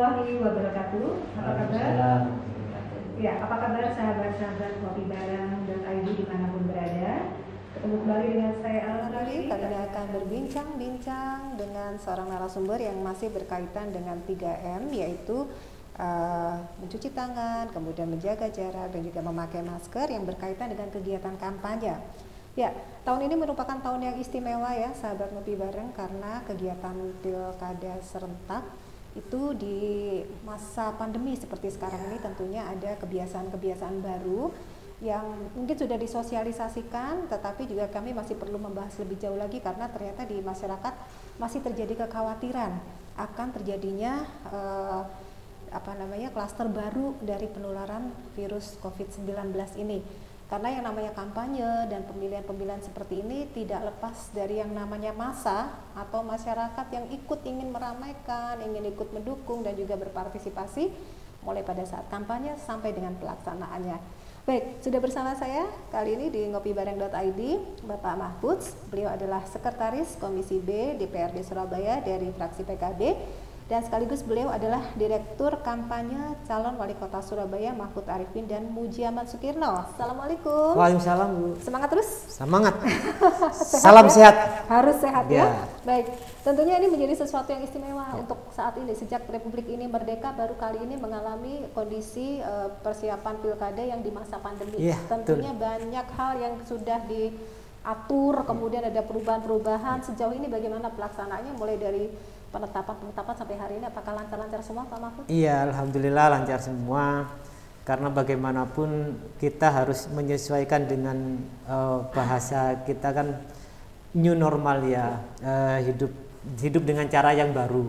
warahmatullahi wabarakatuh. Apa kabar? Ya, apa kabar sahabat-sahabat Ngopi Bareng.id dimanapun berada? Ketemu kembali dengan saya Alfi. Kali ini akan berbincang-bincang dengan seorang narasumber yang masih berkaitan dengan 3M, yaitu mencuci tangan, kemudian menjaga jarak, dan juga memakai masker yang berkaitan dengan kegiatan kampanye. Ya, tahun ini merupakan tahun yang istimewa ya sahabat Ngopi Bareng, karena kegiatan pilkada serentak itu di masa pandemi seperti sekarang ini tentunya ada kebiasaan-kebiasaan baru yang mungkin sudah disosialisasikan, tetapi juga kami masih perlu membahas lebih jauh lagi karena ternyata di masyarakat masih terjadi kekhawatiran akan terjadinya klaster baru dari penularan virus COVID-19 ini. Karena yang namanya kampanye dan pemilihan-pemilihan seperti ini tidak lepas dari yang namanya massa atau masyarakat yang ingin meramaikan, ingin ikut mendukung dan juga berpartisipasi mulai pada saat kampanye sampai dengan pelaksanaannya. Baik, sudah bersama saya kali ini di ngopibareng.id Bapak Mahfudz. Beliau adalah Sekretaris Komisi B DPRD Surabaya dari fraksi PKB. Dan sekaligus beliau adalah Direktur Kampanye Calon Wali Kota Surabaya Mahfud Arifin dan Mujiaman Sukirno. Assalamualaikum. Waalaikumsalam, Bu. Semangat terus? Semangat. Salam sehat. Harus sehat ya. Ya. Baik, tentunya ini menjadi sesuatu yang istimewa untuk saat ini. Sejak Republik ini merdeka, baru kali ini mengalami kondisi persiapan pilkada yang di masa pandemi. Ya, tentunya banyak hal yang sudah diatur, kemudian ada perubahan-perubahan. Sejauh ini bagaimana pelaksanaannya mulai dari penetapan sampai hari ini, apakah lancar-lancar semua Pak Mahfud? Iya, alhamdulillah lancar semua. Karena bagaimanapun kita harus menyesuaikan dengan bahasa kita kan new normal ya, hidup dengan cara yang baru.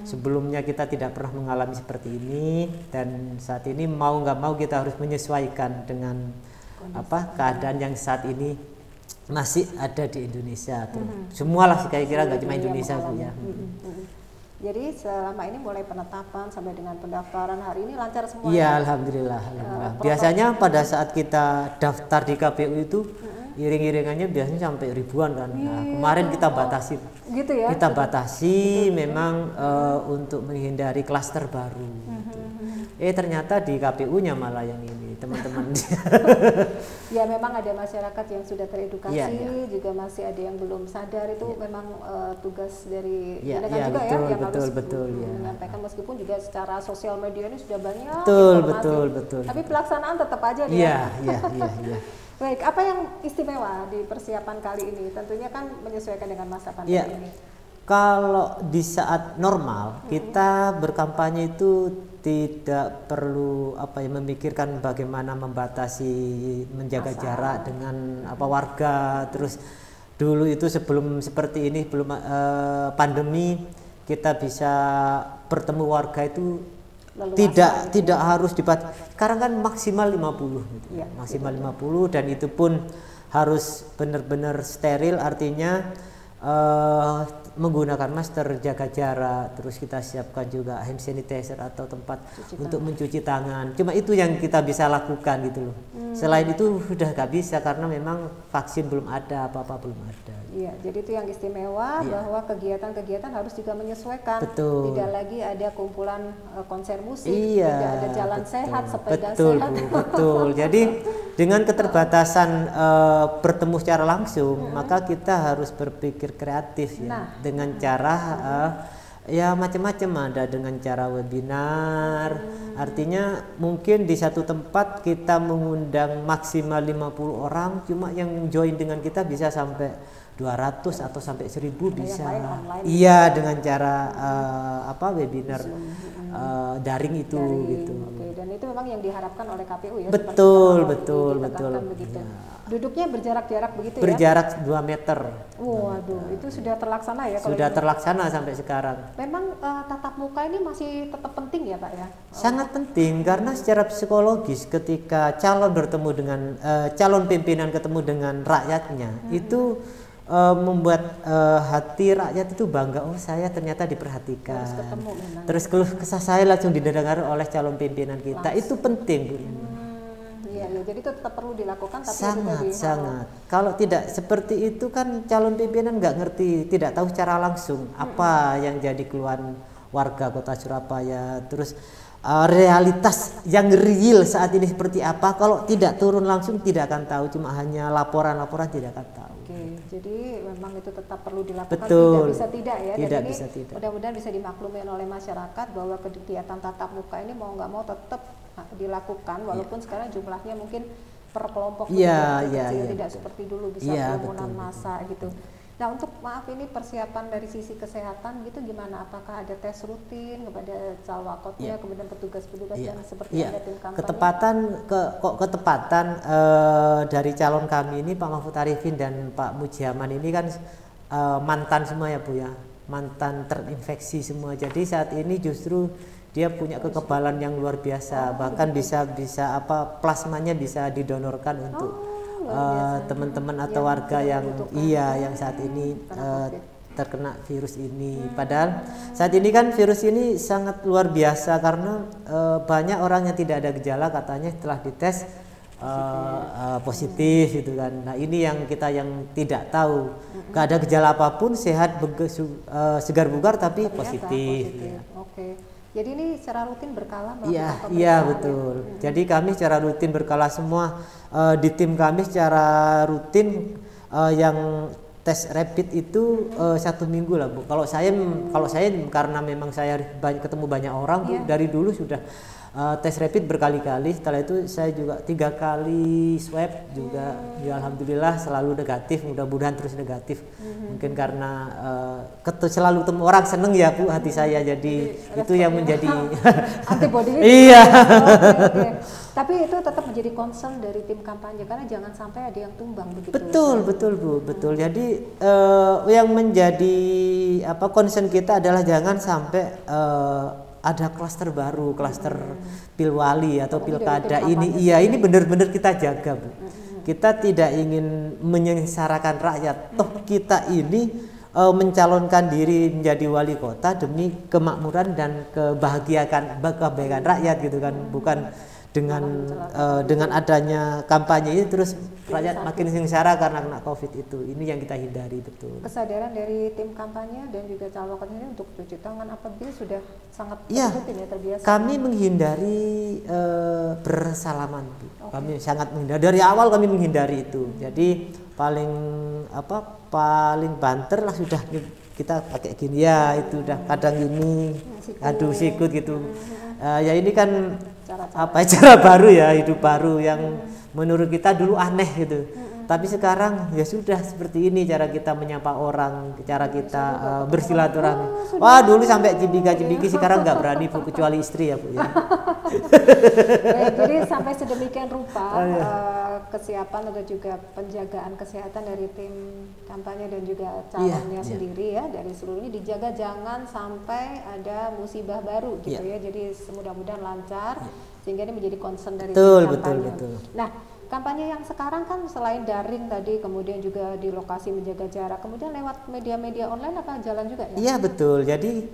Sebelumnya kita tidak pernah mengalami seperti ini dan saat ini mau nggak mau kita harus menyesuaikan dengan keadaan yang saat ini masih ada di Indonesia. Semua lah kira-kira nggak cuma Indonesia Bu ya. Jadi selama ini mulai penetapan sampai dengan pendaftaran hari ini lancar semua. Iya, alhamdulillah. Biasanya pada saat kita daftar di KPU itu iring-iringannya biasanya sampai ribuan kan. Nah, kemarin kita batasi. Gitu ya. Kita batasi memang untuk menghindari klaster baru. Ternyata di KPU-nya malah yang ini teman-teman. Ya memang ada masyarakat yang sudah teredukasi, ya. Juga masih ada yang belum sadar itu memang tugas dari ya, juga betul, ya yang betul, harus ya. menyampaikan meskipun juga secara sosial media ini sudah banyak Betul. Tapi pelaksanaan tetap aja Iya. Baik, apa yang istimewa di persiapan kali ini? Tentunya kan menyesuaikan dengan masa pandemi ini. Kalau di saat normal kita berkampanye itu tidak perlu memikirkan bagaimana membatasi menjaga jarak dengan warga. Terus dulu itu sebelum seperti ini belum pandemi kita bisa bertemu warga itu tidak harus dibatasi. Sekarang kan maksimal 50 gitu. Ya, maksimal 50 dan itu pun harus benar-benar steril, artinya menggunakan masker, jaga jarak, terus kita siapkan juga hand sanitizer atau tempat untuk mencuci tangan. Cuma itu yang kita bisa lakukan gitu loh. Selain itu sudah nggak bisa karena memang vaksin belum ada, apa-apa belum ada. Iya, jadi itu yang istimewa bahwa kegiatan-kegiatan harus juga menyesuaikan. Betul. Tidak lagi ada kumpulan konser musik, Iya, tidak ada jalan sehat, sepeda betul, sehat. Betul. Jadi dengan keterbatasan bertemu secara langsung, maka kita harus berpikir kreatif ya, dengan cara macam-macam. Ada dengan cara webinar, artinya mungkin di satu tempat kita mengundang maksimal 50 orang, cuma yang join dengan kita bisa sampai 200 atau sampai 1000 bisa. Iya, dengan cara webinar daring itu gitu. Oke, dan itu memang yang diharapkan oleh KPU ya. Betul. Begitu. Ya. Duduknya berjarak-jarak begitu berjarak 2 meter. Waduh, itu sudah terlaksana ya? Sudah terlaksana sampai sekarang. Memang tatap muka ini masih tetap penting ya Pak ya? Sangat penting karena secara psikologis ketika calon bertemu dengan calon pimpinan ketemu dengan rakyatnya itu membuat hati rakyat itu bangga, saya ternyata diperhatikan. Harus ketemu memang. Terus keluh kesah saya langsung didengar oleh calon pimpinan kita. Itu penting Bu. Iya, jadi itu tetap perlu dilakukan, tapi sangat. Kalau tidak seperti itu kan calon pimpinan nggak ngerti, tidak tahu secara langsung apa yang jadi keluhan warga Kota Surabaya. Terus realitas yang real saat ini seperti apa, kalau tidak turun langsung tidak akan tahu, cuma hanya laporan-laporan tidak akan tahu. Oke, jadi memang itu tetap perlu dilakukan. Betul. Tidak bisa tidak ya. Tidak dan bisa ini tidak. Mudah-mudahan bisa dimaklumi oleh masyarakat bahwa kegiatan tatap muka ini mau nggak mau tetap dilakukan, walaupun sekarang jumlahnya mungkin per kelompok kecil, tidak seperti dulu bisa kerumunan massa gitu. Nah, untuk maaf ini persiapan dari sisi kesehatan gitu gimana? Apakah ada tes rutin kepada calwakotnya, kemudian petugas-petugas dan seperti ada tim kampanye? Ketepatan dari calon kami ini Pak Mahfud Arifin dan Pak Mujiaman ini kan mantan semua ya Bu ya, mantan terinfeksi semua. Jadi saat ini justru dia punya kekebalan yang luar biasa, bahkan bisa plasmanya bisa didonorkan untuk teman-teman atau warga yang saat ini terkena virus ini. Padahal saat ini kan virus ini sangat luar biasa karena banyak orang yang tidak ada gejala katanya setelah dites positif gitu kan. Nah ini yang kita yang tidak tahu, gak ada gejala apapun, sehat, segar bugar tapi positif. Ya. Oke. Jadi ini secara rutin berkala melakukan Iya betul. Jadi kami secara rutin berkala semua di tim kami secara rutin yang tes rapid itu 1 minggu lah Bu. Kalau saya karena memang saya ketemu banyak orang Bu, dari dulu sudah tes rapid berkali-kali. Setelah itu saya juga 3 kali swab juga, ya alhamdulillah selalu negatif, mudah-mudahan terus negatif. Mungkin karena selalu ketemu orang seneng ya Bu hati saya, jadi itu yang menjadi antibody. Iya. Okay. Tapi itu tetap menjadi concern dari tim kampanye karena jangan sampai ada yang tumbang begitu. Betul Bu, betul. Jadi yang menjadi concern kita adalah jangan sampai ada klaster baru, klaster Pilwali atau Pilkada ini. Iya, ini benar-benar kita jaga Bu. Kita tidak ingin menyengsarakan rakyat. Toh kita ini mencalonkan diri menjadi wali kota demi kemakmuran dan kebaikan rakyat gitu kan, bukan dengan adanya kampanye ini terus rakyat makin sengsara karena kena COVID itu. Ini yang kita hindari betul. Kesadaran dari tim kampanye dan juga calon ini untuk cuci tangan apabila sudah sangat rutin ya terbiasa. Kami menghindari bersalaman. Kami sangat menghindari. Dari awal kami menghindari itu. Jadi paling banter lah sudah kita pakai gini ya, itu udah kadang gini adu sikut gitu. Ya ini kan cara baru ya, hidup baru yang menurut kita dulu aneh gitu. Tapi sekarang ya sudah seperti ini cara kita menyapa orang, cara kita bersilaturahmi. Wah dulu sampai cibika-cibiki, sekarang nggak berani Bu, kecuali istri ya Bu ya. Jadi sampai sedemikian rupa kesiapan atau juga penjagaan kesehatan dari tim kampanye dan juga calonnya sendiri ya, dari seluruh ini dijaga jangan sampai ada musibah baru gitu ya. Jadi mudah-mudahan lancar sehingga ini menjadi concern dari tim kampanye. Betul. Nah, kampanye yang sekarang kan selain daring tadi, kemudian juga di lokasi menjaga jarak, kemudian lewat media-media online apa jalan juga ya? Iya betul. Jadi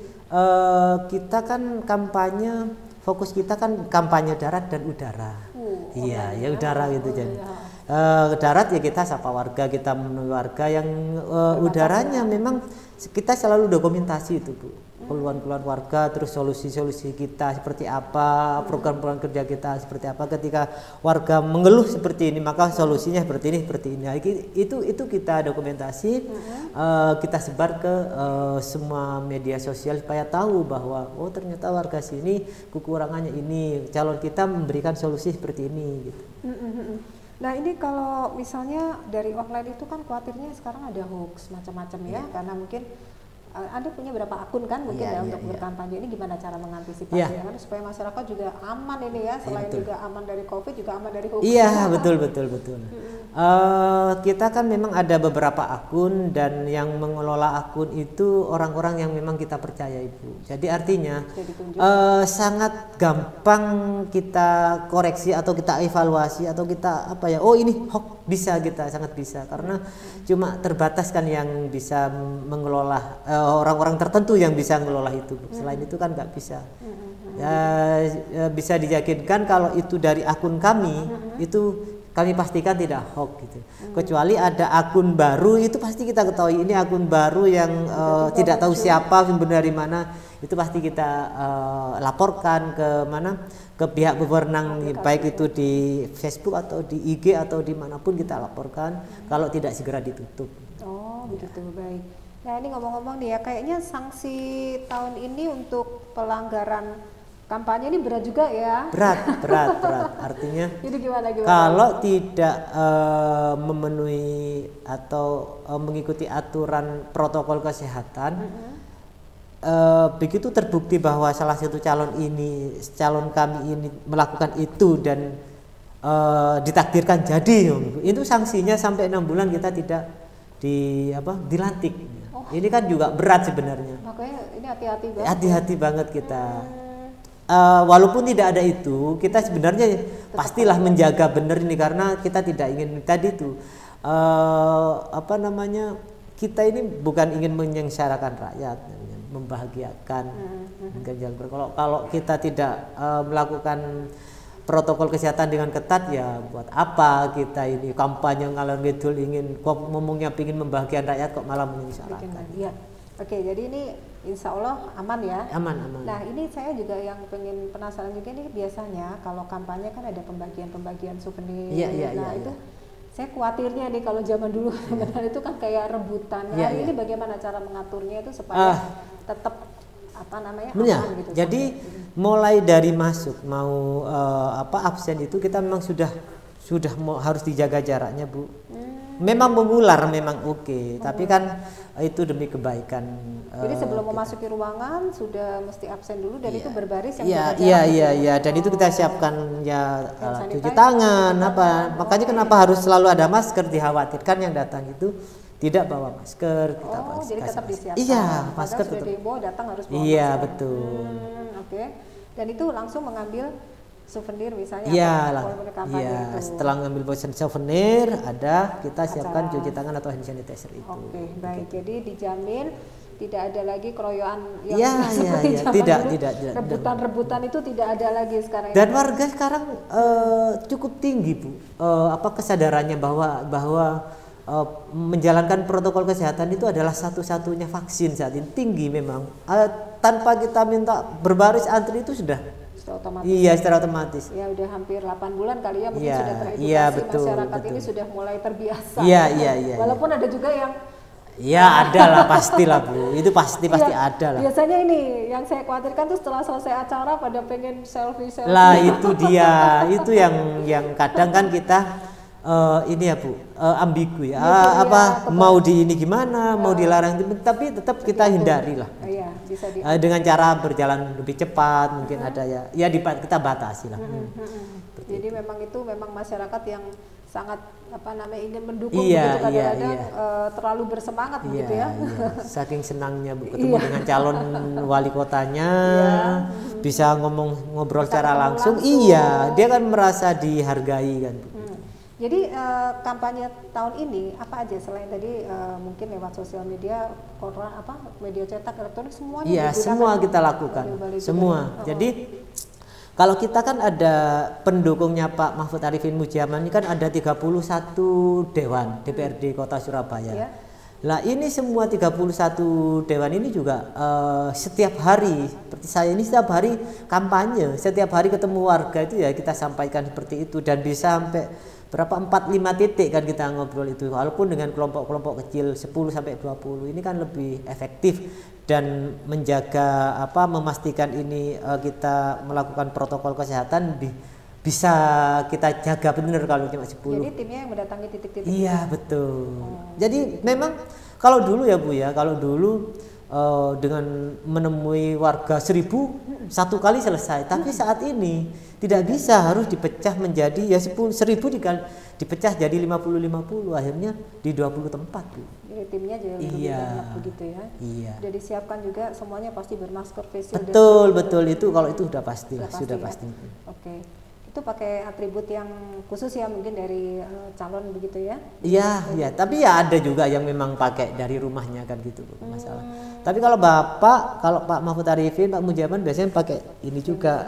kita kan kampanye, fokus kita kan kampanye darat dan udara. Iya, ya udara gitu jadi. Darat ya kita sapa warga, kita menemui warga. Yang udaranya memang kita selalu dokumentasi itu Bu. Keluhan-keluhan warga, terus solusi-solusi kita seperti apa, program-program kerja kita seperti apa. Ketika warga mengeluh seperti ini, maka solusinya seperti ini. Itu kita dokumentasi, kita sebar ke semua media sosial supaya tahu bahwa oh ternyata warga sini kekurangannya ini, calon kita memberikan solusi seperti ini gitu. Nah ini kalau misalnya dari online itu kan khawatirnya sekarang ada hoax macam-macam ya, karena mungkin Anda punya berapa akun kan mungkin untuk berkampanye, ini gimana cara mengantisipasi kan supaya masyarakat juga aman ini ya, selain juga aman dari COVID juga aman dari hoax. Iya betul. Kita kan memang ada beberapa akun dan yang mengelola akun itu orang-orang yang memang kita percaya Ibu. Jadi artinya sangat gampang kita koreksi atau kita evaluasi atau kita oh ini hoax, bisa kita sangat bisa karena cuma terbatas kan yang bisa mengelola, orang-orang tertentu yang bisa mengelola itu. Selain itu kan nggak bisa. Ya, bisa diyakinkan kalau itu dari akun kami itu kami pastikan tidak hoax gitu. Kecuali ada akun baru itu pasti kita ketahui ini akun baru yang tidak tahu siapa sumber dari mana, itu pasti kita laporkan ke mana, ke pihak berwenang, baik itu di Facebook atau di IG atau dimanapun kita laporkan kalau tidak segera ditutup. Oh begitu, baik. Nah ini ngomong-ngomong nih ya, kayaknya sanksi tahun ini untuk pelanggaran kampanye ini berat juga ya? Berat. Artinya jadi gimana? Kalau tidak memenuhi atau mengikuti aturan protokol kesehatan, begitu terbukti bahwa salah satu calon kami ini melakukan itu dan ditakdirkan jadi, itu sanksinya sampai 6 bulan kita tidak dilantik. Ini kan juga berat sebenarnya. Makanya ini hati-hati banget. Hati-hati banget kita. Walaupun tidak ada itu, kita sebenarnya pastilah menjaga benar ini, karena kita tidak ingin tadi itu kita ini bukan ingin menyengsarakan rakyat, membahagiakan. Kalau kita tidak melakukan protokol kesehatan dengan ketat, ya buat apa kita ini kampanye ngalor ngidul, ngomongnya ingin membahagiakan rakyat kok malah menyengsarakan. Ya. Oke, jadi ini insya Allah aman ya. Aman. Nah ini saya juga yang pengen penasaran juga, ini biasanya kalau kampanye kan ada pembagian souvenir. Itu saya khawatirnya nih kalau zaman dulu itu kan kayak rebutan. Nah, ini bagaimana cara mengaturnya itu supaya tetap aman gitu. Jadi mulai dari masuk mau absen itu kita memang sudah harus dijaga jaraknya, Bu. Memang mengular memang oke, tapi kan itu demi kebaikan. Jadi sebelum memasuki ruangan sudah mesti absen dulu, dan itu berbaris yang Iya, dan itu kita siapkan ya cuci tangan makanya kenapa harus selalu ada masker, dikhawatirkan yang datang itu tidak bawa masker, kita jadi tetap disiapkan. Iya, masker tetap. Sudah datang harus bawa masker. Iya, betul. Oke. Dan itu langsung mengambil souvenir misalnya. Setelah ngambil souvenir kita siapkan cuci tangan atau hand sanitizer itu. Oke, baik. Jadi dijamin tidak ada lagi keroyokan yang tidak. Rebutan itu tidak ada lagi sekarang. Dan warga sekarang cukup tinggi, Bu. Kesadarannya bahwa menjalankan protokol kesehatan itu adalah satu-satunya vaksin saat ini, tinggi memang. Tanpa kita minta berbaris antri itu sudah otomatis. Iya, secara otomatis. Ya udah hampir 8 bulan kali ya, mungkin sudah teredukasi. Iya, betul, masyarakat ini sudah mulai terbiasa. Iya. Walaupun ada juga yang ada lah, pastilah, Bu. Itu pasti ada lah. Biasanya ini yang saya khawatirkan tuh setelah selesai acara pada pengen selfie. Lah itu dia, itu yang kadang kan kita ini ya, Bu, ambigu ya. Mau di ini gimana, mau dilarang, tapi tetap kita hindari lah. Bisa dengan cara berjalan lebih cepat, mungkin ada kita batasi lah. Jadi memang masyarakat yang sangat ingin mendukung kadang-kadang terlalu bersemangat begitu ya. Saking senangnya, Bu, ketemu dengan calon wali kotanya, bisa ngobrol secara langsung. Iya, dia kan merasa dihargai kan. Jadi kampanye tahun ini apa aja selain tadi mungkin lewat sosial media, media cetak, elektronik, semuanya? Iya, semua kita lakukan, semua. Jadi kalau kita kan ada pendukungnya Pak Mahfud Arifin Mujioman, ini kan ada 31 dewan DPRD Kota Surabaya. Nah ini semua 31 dewan ini juga setiap hari, seperti saya ini setiap hari kampanye, setiap hari ketemu warga itu ya kita sampaikan seperti itu, dan bisa sampai berapa 4-5 titik kan kita ngobrol itu, walaupun dengan kelompok-kelompok kecil 10 sampai 20 ini kan lebih efektif dan menjaga memastikan ini kita melakukan protokol kesehatan bisa kita jaga benar kalau cuma 10. Jadi timnya yang mendatangi titik-titik. Iya, betul. Jadi memang kalau dulu ya, Bu ya, kalau dulu dengan menemui warga 1000 satu kali selesai, tapi saat ini tidak bisa, harus dipecah menjadi 1000 dipecah jadi 50-50, akhirnya di 20 tempat, Bu. Jadi timnya jadi lebih banyak begitu ya. Iya. Sudah disiapkan juga semuanya pasti bermasker, face shield. Betul itu kalau itu sudah pasti lah, sudah pasti. Oke. itu pakai atribut yang khusus ya mungkin dari calon begitu ya? Iya, iya. Tapi ya ada juga yang memang pakai dari rumahnya kan gitu, masalah. Tapi kalau Bapak, kalau Pak Mahfud Arifin, Pak Mujaman biasanya pakai ini juga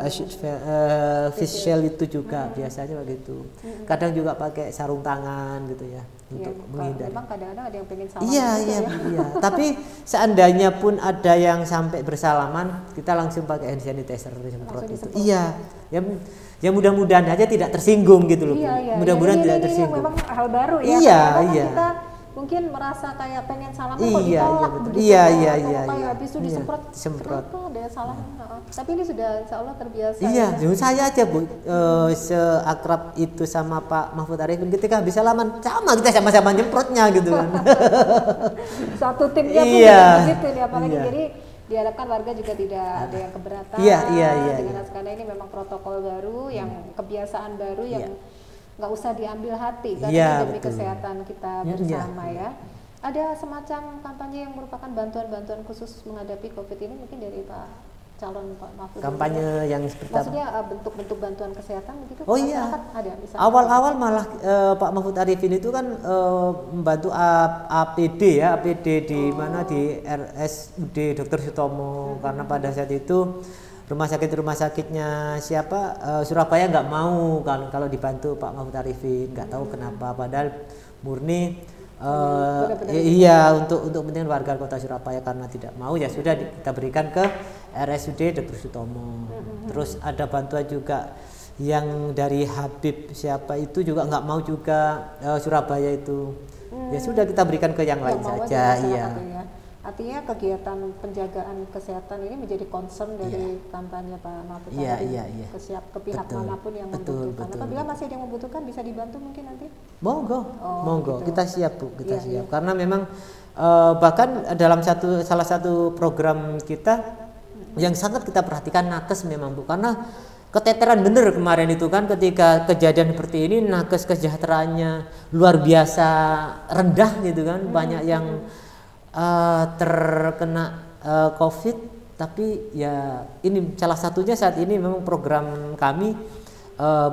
face shield itu juga biasanya begitu. Kadang juga pakai sarung tangan gitu ya untuk menghindari. Memang kadang-kadang ada yang pengen salaman. Iya, iya, iya. Tapi seandainya pun ada yang sampai bersalaman, kita langsung pakai hand sanitizer semprot itu. Iya. Ya mudah-mudahan aja tidak tersinggung gitu loh. Iya, mudah-mudahan ini tidak tersinggung. Memang hal baru ya. Iya, iya. Kita mungkin merasa kayak pengen salaman kok ditolak begitu. Iya. Kayak habis itu disemprot. Disemprot. Kenapa ada salah? Tapi ini sudah insya Allah terbiasa. Iya, ya. saya aja Bu, seakrab itu sama Pak Mahfud Arifin ketika habis salaman sama kita sama-sama nyemprotnya gitu kan. Satu timnya pun begitu nih, apalagi jadi diharapkan warga juga tidak ada yang keberatan dengan karena ini memang protokol baru yang kebiasaan baru yang nggak usah diambil hati karena demi kesehatan kita bersama ya. Ada semacam kampanye yang merupakan bantuan-bantuan khusus menghadapi COVID ini mungkin dari Pak calon Pak Mahfud. Kampanye yang seperti maksudnya bentuk-bentuk bantuan kesehatan begitu? Oh iya. Ada misalnya. Awal-awal malah Pak Mahfud Arifin itu kan membantu APD ya, APD di mana di RSUD Dr. Sutomo karena pada saat itu rumah sakitnya siapa Surabaya nggak mau kan kalau dibantu Pak Mahfud Arifin, nggak tahu kenapa, padahal murni iya untuk kepentingan warga kota Surabaya karena tidak mau ya sudah kita berikan ke RSUD Dr. Sutomo. Terus ada bantuan juga yang dari Habib siapa itu juga nggak mau juga Surabaya itu. Ya sudah kita berikan ke yang lain saja. Iya. Artinya kegiatan penjagaan kesehatan ini menjadi concern dari kampanye Pak Mahfud Arifin ke pihak manapun yang membutuhkan. Apabila masih ada yang membutuhkan bisa dibantu mungkin nanti? Monggo, gitu. Kita siap Bu, kita siap. Karena memang bahkan dalam salah satu program kita yang sangat kita perhatikan nakes memang Bu, karena keteteran bener kemarin itu kan ketika kejadian seperti ini nakes kesejahteraannya luar biasa rendah gitu kan, banyak yang terkena COVID, tapi ya ini salah satunya saat ini memang program kami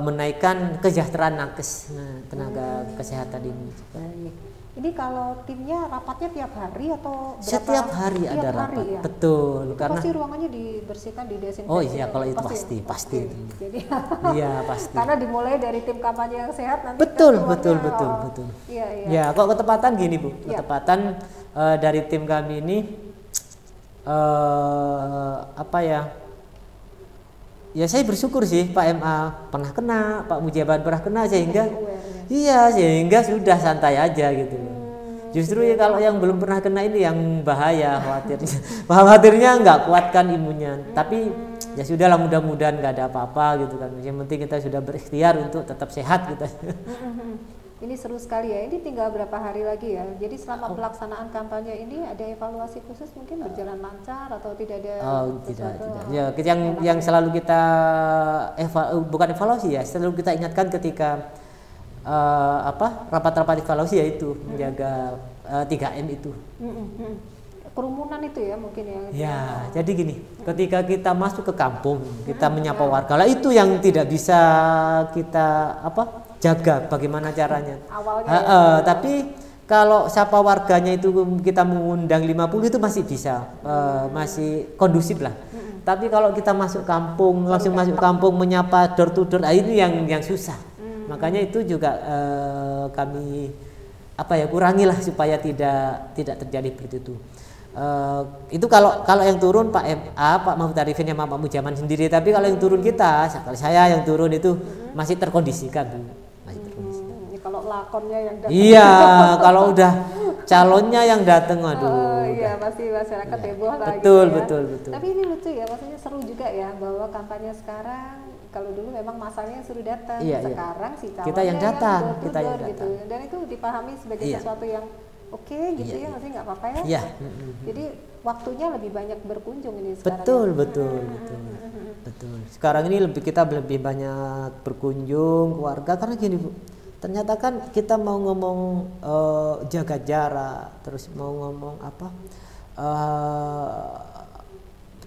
menaikkan kesejahteraan nakes tenaga kesehatan ini. Ini kalau timnya rapatnya tiap hari atau berapa? Setiap hari ada rapat, ya? Betul. Itu karena pasti ruangannya dibersihkan, didesinfeksi. Oh iya, kalau itu pasti. Jadi iya pasti. Karena dimulai dari tim kampanye yang sehat nanti. Betul. Iya. Ya, kok ketepatan gini Bu, ketepatan dari tim kami ini ya saya bersyukur sih Pak MA pernah kena, Pak Mujaban pernah kena sehingga sudah santai aja gitu. Justru ya kalau yang belum pernah kena ini yang bahaya, khawatirnya nggak kuatkan imunnya. Tapi ya sudahlah, mudah-mudahan nggak ada apa-apa gitu kan. Yang penting kita sudah berikhtiar untuk tetap sehat gitu. Ini seru sekali ya. Ini tinggal berapa hari lagi ya. Jadi selama pelaksanaan kampanye ini ada evaluasi khusus mungkin berjalan lancar atau tidak ada? Tidak. Ya, yang selalu kita bukan evaluasi ya, selalu kita ingatkan ketika rapat-rapat evaluasi yaitu menjaga 3M itu. Kerumunan itu ya mungkin ya. Ya, jadi gini, ketika kita masuk ke kampung, kita menyapa warga, lah itu yang tidak bisa kita jaga bagaimana caranya. Awalnya tapi kalau sapa warganya itu kita mengundang 50 itu masih bisa, masih kondusif lah. Tapi kalau kita masuk kampung, langsung masuk kampung menyapa door to door, ini yang susah. Makanya itu juga kami kurangilah supaya tidak terjadi seperti itu. Itu kalau yang turun Pak Mahfud Arifin sama Pak Mujaman sendiri, tapi kalau yang turun kita, saya yang turun itu masih terkondisikan Bu. Kalau lakonnya yang datang. Iya, kalau udah calonnya yang datang, aduh. Iya, pasti masyarakat heboh lagi. Betul. Tapi ini lucu ya, maksudnya seru juga ya bahwa kampanye sekarang, kalau dulu memang masanya suruh datang, sekarang si calonnya kita yang datang, gitu. Dan itu dipahami sebagai sesuatu yang oke gitu ya, maksudnya nggak apa-apa ya. Iya. Jadi waktunya lebih banyak berkunjung ini sekarang. Betul. Sekarang ini kita lebih banyak berkunjung keluarga karena gini Bu. Ternyata kan kita mau ngomong jaga jarak, terus mau ngomong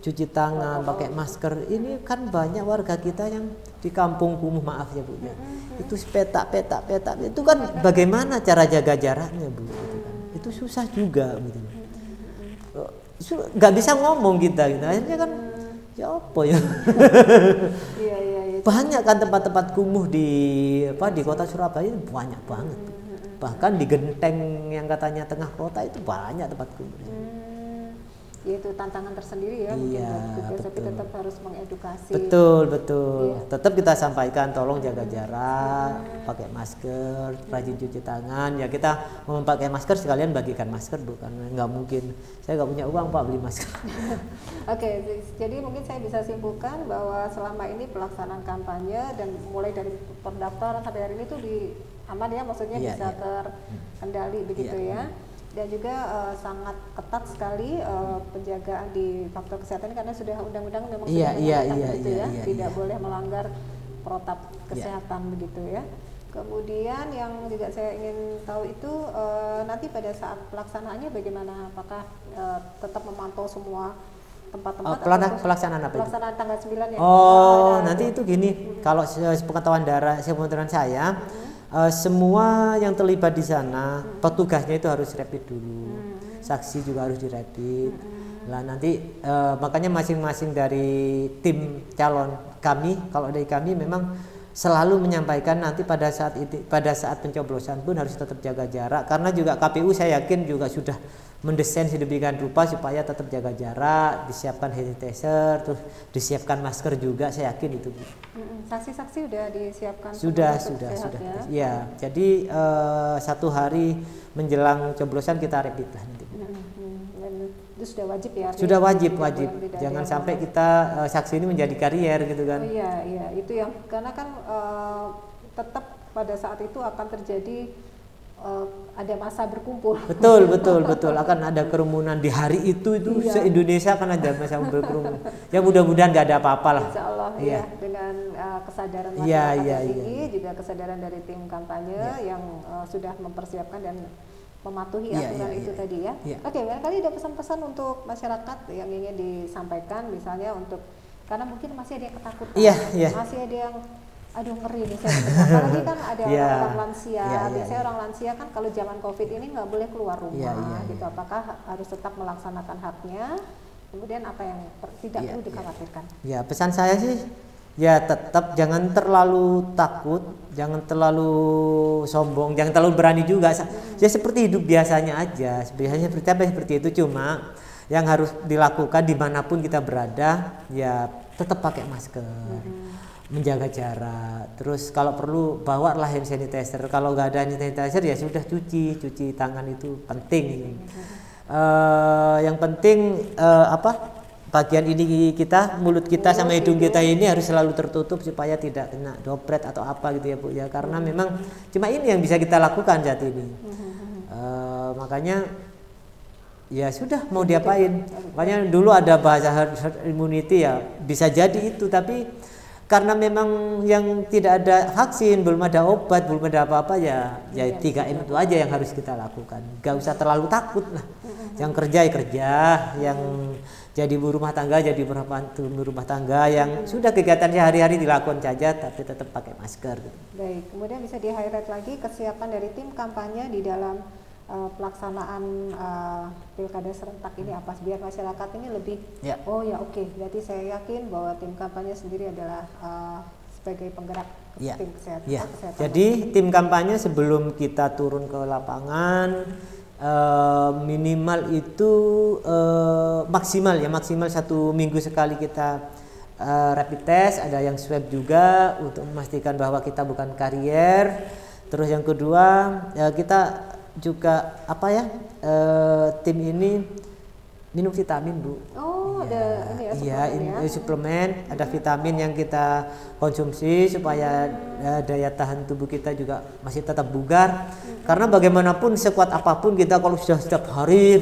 cuci tangan, pakai masker. Ini kan banyak warga kita yang di kampung kumuh, maaf ya Bu ya. Itu petak itu kan bagaimana cara jaga jaraknya Bu gitu kan. Itu susah juga gitu. Nggak bisa ngomong kita gitu. Akhirnya kan ya apa ya. Banyak kan tempat-tempat kumuh di kota Surabaya ini banyak banget. Bahkan di Genteng yang katanya tengah kota itu banyak tempat kumuh. Yaitu tantangan tersendiri ya, iya, mungkin tapi tetap harus mengedukasi. Betul. Iya. Tetap kita sampaikan tolong jaga jarak, pakai masker, rajin cuci tangan. Ya kita mau pakai masker sekalian bagikan masker bukan, nggak mungkin. Saya nggak punya uang Pak beli masker. Oke, jadi mungkin saya bisa simpulkan bahwa selama ini pelaksanaan kampanye dan mulai dari pendaftaran sampai hari ini tuh aman ya, maksudnya bisa terkendali begitu ya. Dan juga sangat ketat sekali penjagaan di faktor kesehatan karena sudah undang-undang memang sudah menyatakan gitu ya, tidak boleh melanggar protap kesehatan begitu ya. Kemudian yang juga saya ingin tahu itu nanti pada saat pelaksanaannya bagaimana, apakah tetap memantau semua tempat-tempat pelaksanaan apa itu? Pelaksanaan tanggal 9 ya. Nanti itu gini, kalau sepengetahuan saya semua yang terlibat di sana petugasnya itu harus rapid dulu, saksi juga harus dirapid. Lah nanti makanya masing-masing dari tim calon kami, kalau dari kami memang selalu menyampaikan nanti pada saat pencoblosan pun harus tetap jaga jarak, karena juga KPU saya yakin juga sudah mendesain sedemikian rupa supaya tetap jaga jarak, disiapkan hand sanitizer, terus disiapkan masker juga, saya yakin itu. Saksi-saksi sudah disiapkan? Sudah. Ya, jadi 1 hari menjelang coblosan kita rapid lah nanti. Itu sudah wajib ya? Sudah wajib. Jangan sampai kita saksi ini menjadi karier gitu kan. Oh iya, itu yang karena kan tetap pada saat itu akan terjadi ada masa berkumpul. Betul. Akan ada kerumunan di hari itu se-Indonesia akan ada masa berkerumun. Ya mudah-mudahan nggak ada apa-apa lah. Insya Allah ya, dengan kesadaran masyarakat ini juga kesadaran dari tim kampanye yang sudah mempersiapkan dan mematuhi aturan itu tadi ya. Oke, barangkali ada pesan-pesan untuk masyarakat yang ingin disampaikan, misalnya untuk karena mungkin masih ada yang ketakutan, masih ada yang aduh ngeri nih saya. Apalagi kan ada orang lansia, biasanya orang lansia kan kalau zaman COVID ini nggak boleh keluar rumah gitu. Apakah harus tetap melaksanakan haknya? Kemudian apa yang tidak perlu dikhawatirkan? Ya, pesan saya sih ya tetap jangan terlalu takut, jangan terlalu sombong, jangan terlalu berani juga. Ya seperti hidup biasanya aja, seperti itu, cuma yang harus dilakukan dimanapun kita berada ya tetap pakai masker, menjaga jarak, terus kalau perlu bawalah hand sanitizer. Kalau nggak ada hand sanitizer ya sudah cuci tangan, itu penting. Yang penting bagian ini kita, mulut kita sama hidung kita ini harus selalu tertutup supaya tidak kena droplet atau apa gitu ya Bu ya, karena memang cuma ini yang bisa kita lakukan saat ini. Makanya ya sudah, mau diapain. Makanya dulu ada bahasa herd immunity ya, bisa jadi itu, tapi karena memang yang tidak ada vaksin, belum ada obat, belum ada apa-apa ya 3M itu aja yang harus kita lakukan. Gak usah terlalu takut lah. Yang kerja, yang jadi ibu rumah tangga, jadi ibu rumah tangga, yang sudah kegiatan sehari-hari dilakukan saja tapi tetap pakai masker. Baik, kemudian bisa di-highlight lagi kesiapan dari tim kampanye di dalam pelaksanaan pilkada serentak ini apa, biar masyarakat ini lebih berarti saya yakin bahwa tim kampanye sendiri adalah sebagai penggerak tim kesehatan. Jadi tim kampanye sebelum kita turun ke lapangan minimal itu maksimal 1 minggu sekali kita rapid test, ada yang swab juga untuk memastikan bahwa kita bukan karier. Terus yang kedua kita juga tim ini minum vitamin Bu. Ada suplemen, ada vitamin yang kita konsumsi supaya daya tahan tubuh kita juga masih tetap bugar. Karena bagaimanapun sekuat apapun kita kalau sudah setiap hari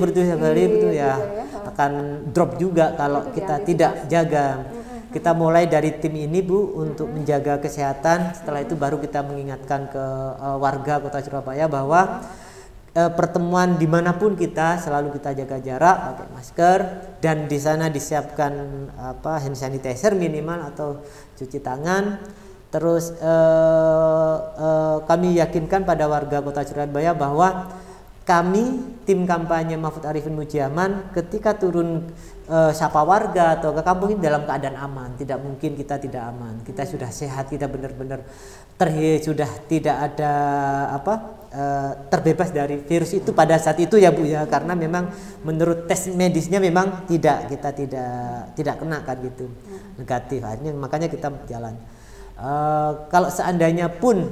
akan drop juga kalau kita tidak jaga. Kita mulai dari tim ini Bu untuk menjaga kesehatan. Setelah itu baru kita mengingatkan ke warga Kota Surabaya bahwa pertemuan dimanapun kita selalu kita jaga jarak, pakai masker, dan di sana disiapkan hand sanitizer minimal atau cuci tangan. Terus kami yakinkan pada warga Kota Surabaya bahwa kami tim kampanye Mahfud Arifin Mujioman ketika turun sapa warga atau ke kampung ini dalam keadaan aman. Tidak mungkin kita tidak aman. Kita sudah sehat, kita benar-benar sudah tidak ada terbebas dari virus itu pada saat itu ya Bu ya, karena memang menurut tes medisnya memang kita tidak kena kan gitu, negatif. Akhirnya makanya kita jalan. Kalau seandainya pun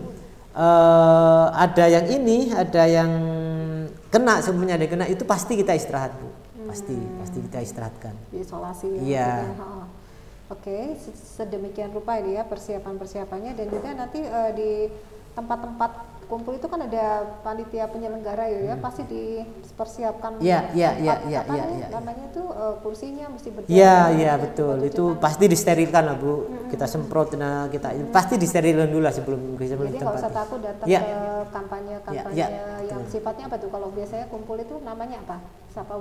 ada yang kena, semuanya ada yang kena, itu pasti kita istirahat Bu. Pasti kita istirahatkan. Isolasi ya. Iya. Oke, sedemikian rupa ini ya persiapannya, dan juga nanti di tempat-tempat kumpul itu kan ada panitia penyelenggara ya, pasti dipersiapkan. Namanya itu kursinya mesti berjalan. Iya betul. Itu pasti disterilkan lah Bu. Kita semprot, pasti disterilkan dulu lah sebelum Jadi nggak usah takut datang ke kampanye yang sifatnya apa tuh? Kalau biasanya kumpul itu namanya apa?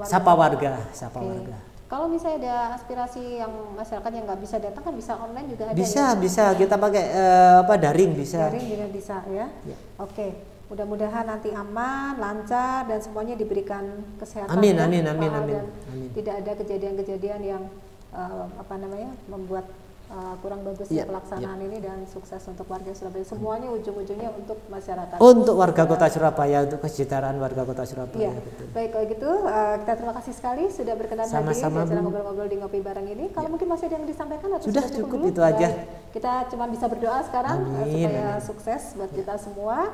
Sapa warga. Sapa warga. Kalau misalnya ada aspirasi yang masyarakat yang nggak bisa datang kan bisa online juga ada. Bisa kita pakai daring bisa. Daring juga bisa ya. Oke. Mudah-mudahan nanti aman, lancar, dan semuanya diberikan kesehatan. Amin. Tidak ada kejadian-kejadian yang membuat kurang bagusnya pelaksanaan ini, dan sukses untuk warga Surabaya. Semuanya ujung-ujungnya untuk masyarakat. Untuk warga Kota Surabaya, untuk kesejahteraan warga Kota Surabaya. Baik, kalau gitu kita terima kasih sekali sudah berkenan hadir di acara ngobrol-ngobrol di Ngopi Bareng ini. Kalau mungkin masih ada yang disampaikan atau sudah cukup dulu? Itu aja. Kita cuma bisa berdoa sekarang supaya Amin. sukses buat kita semua.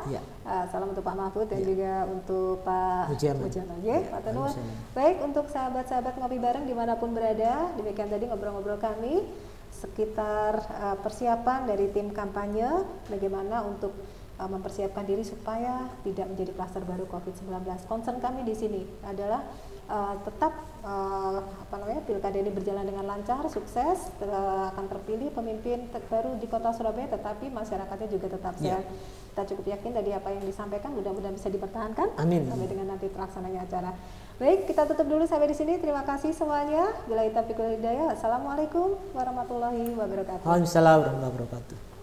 Salam untuk Pak Mahfud dan juga untuk Pak Mujioman. Pak Tanur. Baik, untuk sahabat-sahabat Ngopi Bareng dimanapun berada, demikian tadi ngobrol-ngobrol kami sekitar persiapan dari tim kampanye, bagaimana untuk mempersiapkan diri supaya tidak menjadi klaster baru COVID-19. Concern kami di sini adalah tetap pilkada ini berjalan dengan lancar, sukses, akan terpilih pemimpin baru di Kota Surabaya, tetapi masyarakatnya juga tetap sehat. Kita cukup yakin tadi apa yang disampaikan mudah-mudahan bisa dipertahankan. Amin. Sampai dengan nanti terlaksananya acara. Baik, kita tutup dulu sampai di sini. Terima kasih semuanya. Billahi taufiq wal hidayah. Assalamualaikum warahmatullahi wabarakatuh. Waalaikumsalam warahmatullahi wabarakatuh.